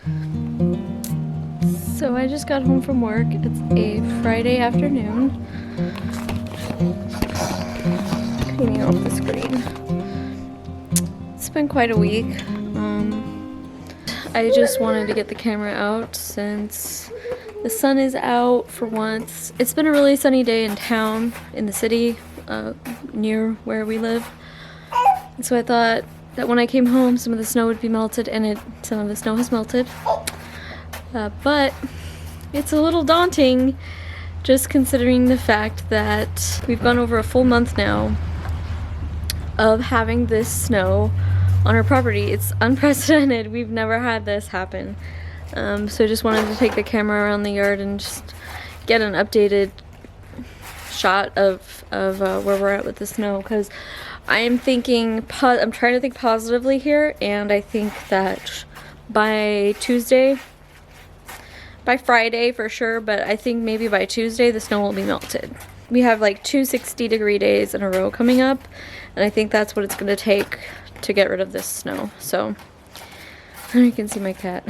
So I just got home from work. It's a Friday afternoon. Cleaning off the screen. It's been quite a week. I just wanted to get the camera out since the sun is out for once. It's been a really sunny day in town, in the city, near where we live. And so I thought that when I came home, some of the snow would be melted, and some of the snow has melted. But it's a little daunting, just considering the fact that we've gone over a full month now of having this snow on our property. It's unprecedented. We've never had this happen. So I just wanted to take the camera around the yard and just get an updated shot of where we're at with the snow, because I am thinking, I'm trying to think positively here, and I think that by Friday for sure, but I think maybe by Tuesday the snow will be melted. We have like 2 60-degree days in a row coming up, and I think that's what it's going to take to get rid of this snow. So you can see my cat.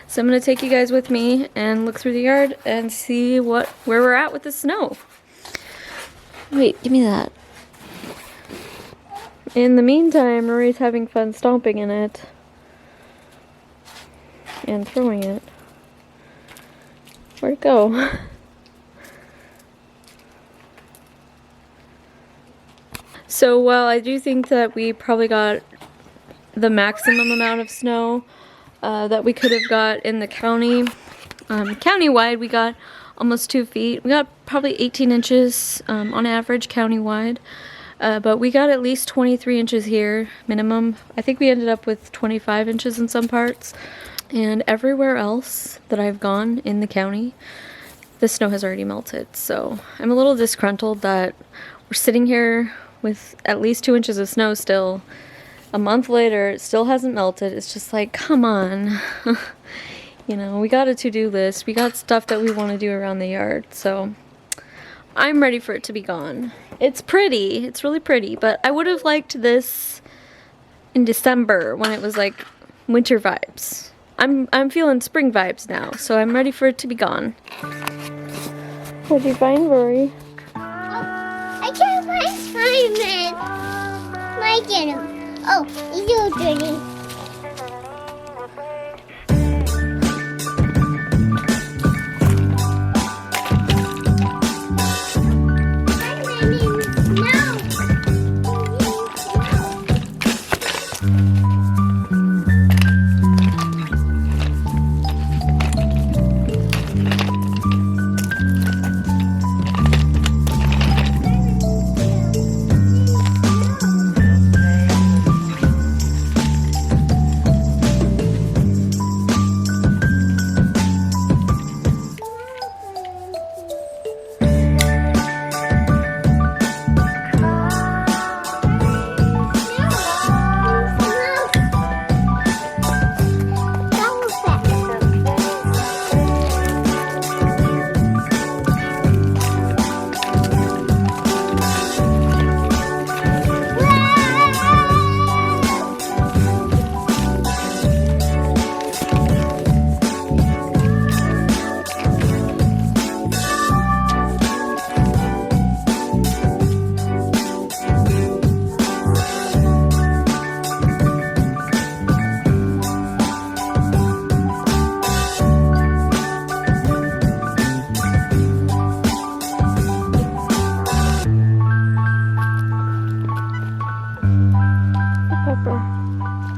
So I'm going to take you guys with me and look through the yard and see where we're at with the snow. Wait, give me that. In the meantime, Marie's having fun stomping in it and throwing it. Where'd it go? So while I do think that we probably got the maximum amount of snow that we could have got in the county, countywide we got almost 2 feet. We got probably 18 inches on average countywide, but we got at least 23 inches here minimum. I think we ended up with 25 inches in some parts, and everywhere else that I've gone in the county, the snow has already melted. So I'm a little disgruntled that we're sitting here with at least 2 inches of snow still. A month later, it still hasn't melted. It's just like, come on. You know, we got a to-do list. We got stuff that we want to do around the yard. So I'm ready for it to be gone. It's pretty. It's really pretty. But I would have liked this in December when it was like winter vibes. I'm feeling spring vibes now. So I'm ready for it to be gone. What'd you find, Rory? I can't find Spider-Man. I get him. Oh, he's all dirty.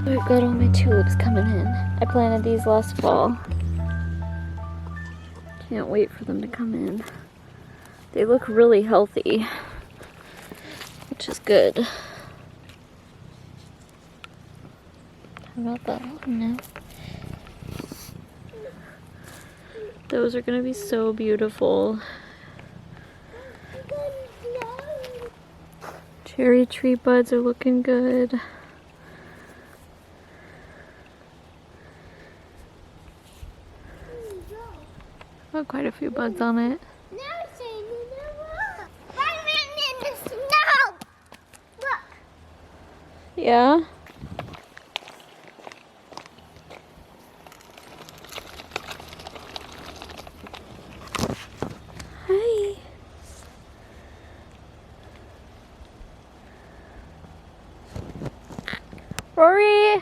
I've got all my tulips coming in. I planted these last fall. Can't wait for them to come in. They look really healthy, which is good. How about that one now? Those are gonna be so beautiful. Cherry tree buds are looking good. Got quite a few buds on it. Spider-Man in the snow! Look! Yeah? Rory!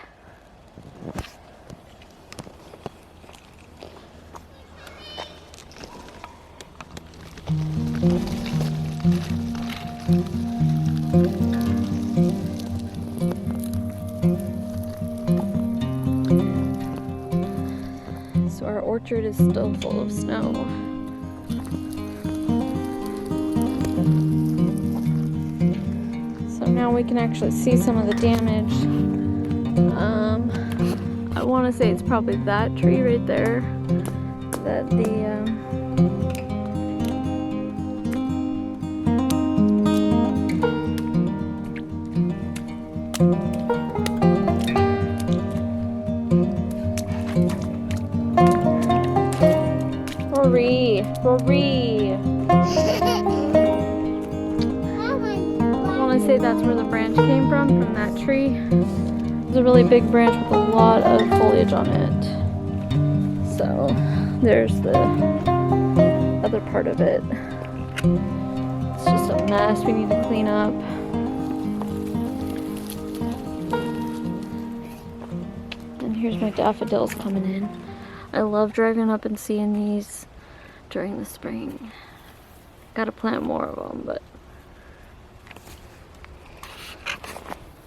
So our orchard is still full of snow. So now we can actually see some of the damage. I want to say it's probably that tree right there that Rory! I want to say that's where the branch came from that tree. It's a really big branch with a lot of foliage on it. So there's the other part of it. It's just a mess we need to clean up. And here's my daffodils coming in. I love driving up and seeing these during the spring. Gotta plant more of them, but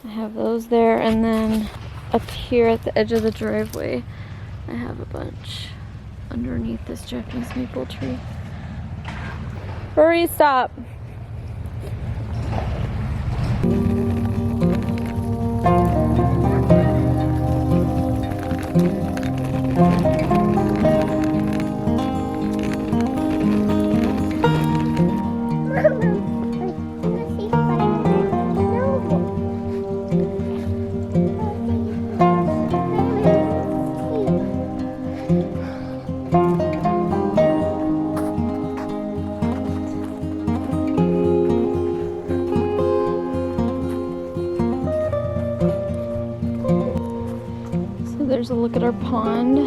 I have those there, and then up here at the edge of the driveway I have a bunch underneath this Japanese maple tree. Hurry, stop! There's a look at our pond.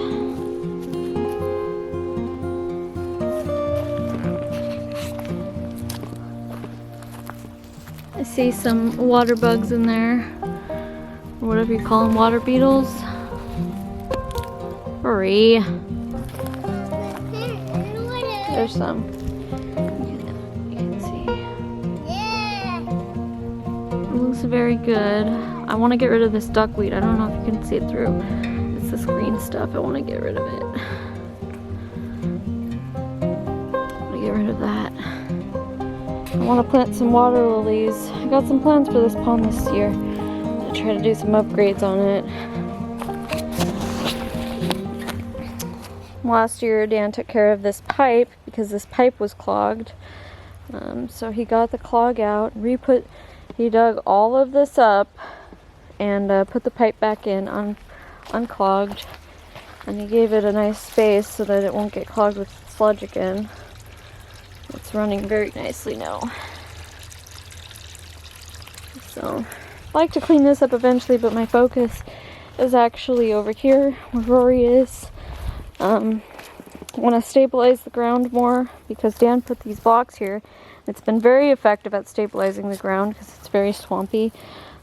I see some water bugs in there, or whatever you call them, water beetles. Hurry. There's some. You can see. It looks very good. I want to get rid of this duckweed. I don't know if you can see it through. It's this green stuff. I want to get rid of it. I want to get rid of that. I want to plant some water lilies. I got some plans for this pond this year to try to do some upgrades on it. Last year Dan took care of this pipe because this pipe was clogged. So he got the clog out, he dug all of this up and put the pipe back in unclogged, and he gave it a nice space so that it won't get clogged with sludge again. It's running very nicely now. So I'd like to clean this up eventually, but my focus is actually over here where Rory is. I want to stabilize the ground more because Dan put these blocks here. It's been very effective at stabilizing the ground because it's very swampy.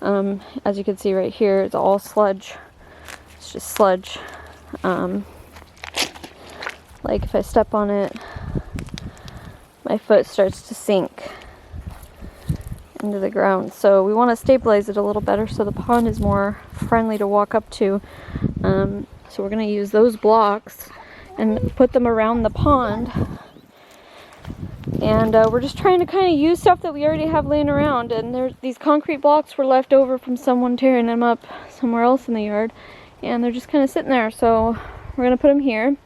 As you can see right here, it's all sludge. It's just sludge. Like if I step on it, my foot starts to sink into the ground. So we want to stabilize it a little better so the pond is more friendly to walk up to. So we're going to use those blocks and put them around the pond. And we're just trying to kind of use stuff that we already have laying around. And these concrete blocks were left over from someone tearing them up somewhere else in the yard. And they're just kind of sitting there. So we're going to put them here.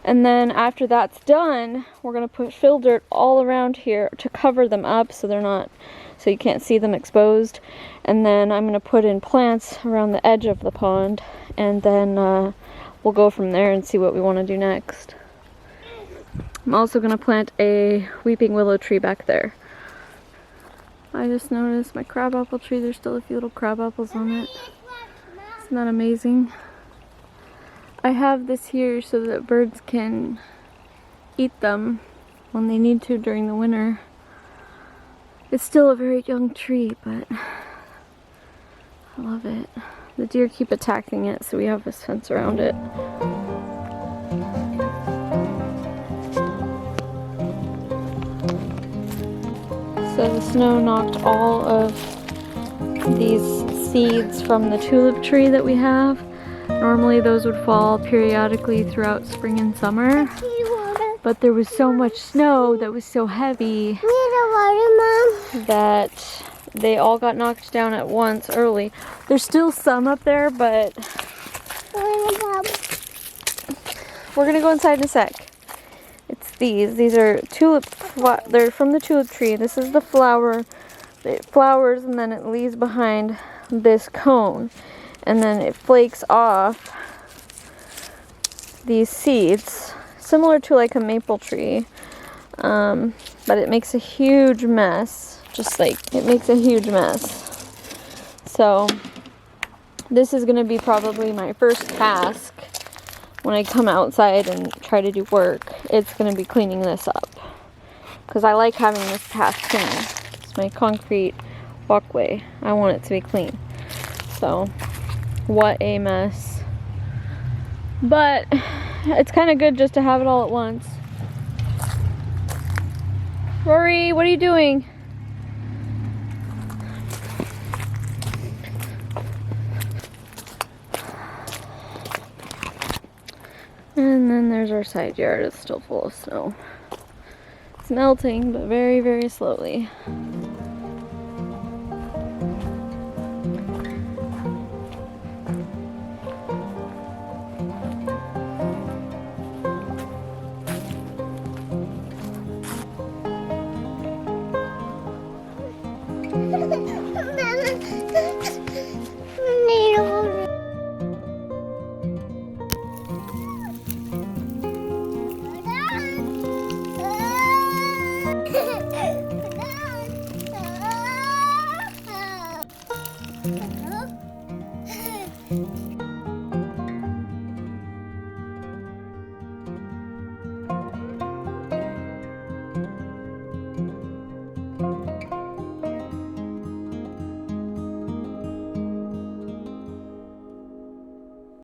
And then after that's done, we're going to put fill dirt all around here to cover them up so they're not, so you can't see them exposed. And then I'm going to put in plants around the edge of the pond. And then we'll go from there and see what we want to do next. I'm also going to plant a weeping willow tree back there. I just noticed my crabapple tree, there's still a few little crabapples on it. Isn't that amazing? I have this here so that birds can eat them when they need to during the winter. It's still a very young tree, but I love it. The deer keep attacking it, so we have this fence around it. So the snow knocked all of these seeds from the tulip tree that we have. Normally those would fall periodically throughout spring and summer, but there was so much snow that was so heavy Need a water, Mom? that they all got knocked down at once early. There's still some up there, but we're gonna go inside in a sec. It's these. These are they're from the tulip tree. This is the flower. It flowers and then it leaves behind this cone. And then it flakes off these seeds, similar to like a maple tree. But it makes a huge mess. It makes a huge mess. So this is gonna be probably my first task when I come outside and try to do work. It's gonna be cleaning this up, because I like having this path clean. It's my concrete walkway. I want it to be clean. So what a mess. But it's kind of good just to have it all at once. Rory, what are you doing? And then there's our side yard. It's still full of snow. It's melting, but very, very slowly.